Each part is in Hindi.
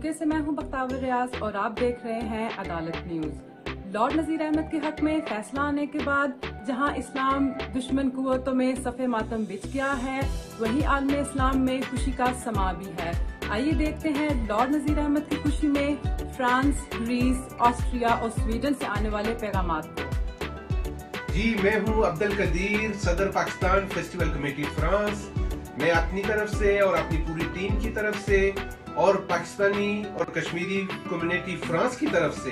यूके से मैं हूं बख्तावर रियाज और आप देख रहे हैं अदालत न्यूज। लॉर्ड नजीर अहमद के हक में फैसला आने के बाद जहां इस्लाम दुश्मन कुव्वतों में सफ़े मातम बिछ गया है, वहीं आलम इस्लाम में खुशी का समा भी है। आइए देखते हैं लॉर्ड नजीर अहमद की खुशी में फ्रांस, ग्रीस, ऑस्ट्रिया और स्वीडन से आने वाले पैगामात को। जी, मैं हूँ अब्दुल कदीर, सदर पाकिस्तान फेस्टिवल कमेटी फ्रांस। मैं अपनी तरफ से और अपनी पूरी टीम की तरफ से और पाकिस्तानी और कश्मीरी कम्युनिटी फ्रांस की तरफ से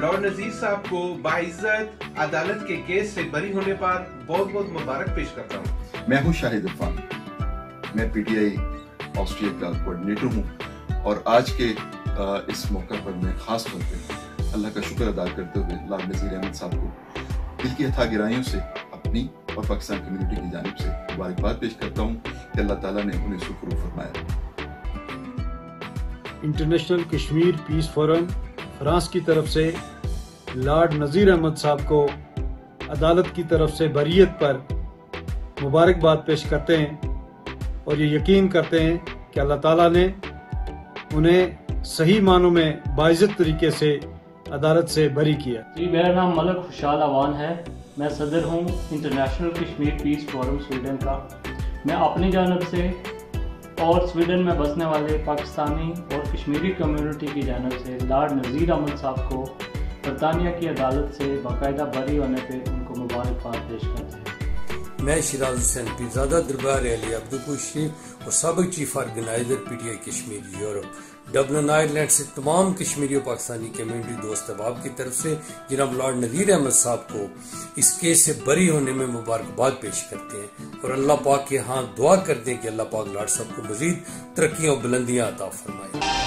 लॉर्ड नजीर साहब को बाइज्जत अदालत के केस से बरी होने पर बहुत बहुत मुबारक पेश करता हूँ। मैं हूँ शाहिद इरफान, मैं पीटीआई ऑस्ट्रिया का कोऑर्डिनेटर हूँ और आज के इस मौका पर मैं खास तौर पे अल्लाह का शुक्र अदा करते हुए लॉर्ड नजीर अहमद साहब को दिल की हथा गिराइयों से अपनी और पाकिस्तान कम्युनिटी की जानिब से मुबारकबाद पेश करता हूँ कि अल्लाह ताला ने उन्हें सुखरूप फरमाया। International Kashmir peace forum France की तरफ से लॉर्ड नजीर अहमद साहब को अदालत की तरफ से बरीयत पर मुबारकबाद पेश करते हैं और ये यकीन करते हैं कि अल्लाह ताला ने उन्हें सही मानों में बाइज्जत तरीके से अदालत से बरी किया। जी, मेरा नाम मलक खुशहाल अवान है। मैं सदर हूँ international Kashmir peace forum Sweden का। मैं अपनी जानब से और स्वीडन में बसने वाले पाकिस्तानी और कश्मीरी कम्युनिटी की जानब से लॉर्ड नजीर अहमद साहब को बरतानिया की अदालत से बाकायदा बरी होने पर उनको मुबारकबाद पेश करते हैं। मैं शिराज हुसैन पीरजादा दरबार अली अब्दुल और सबक chief organiser PTI Kashmir Europe Dublin Ireland से तमाम कश्मीरी और पाकिस्तानी कम्युनिटी दोस्त अहबाब की तरफ से जनाब लॉर्ड नजीर अहमद साहब को इस केस से बरी होने में मुबारकबाद पेश करते हैं और अल्लाह पाक के यहाँ दुआ करते हैं कि अल्लाह पाक लॉर्ड साहब को मजीद तरक्कियां और बुलंदियां अता फरमाए।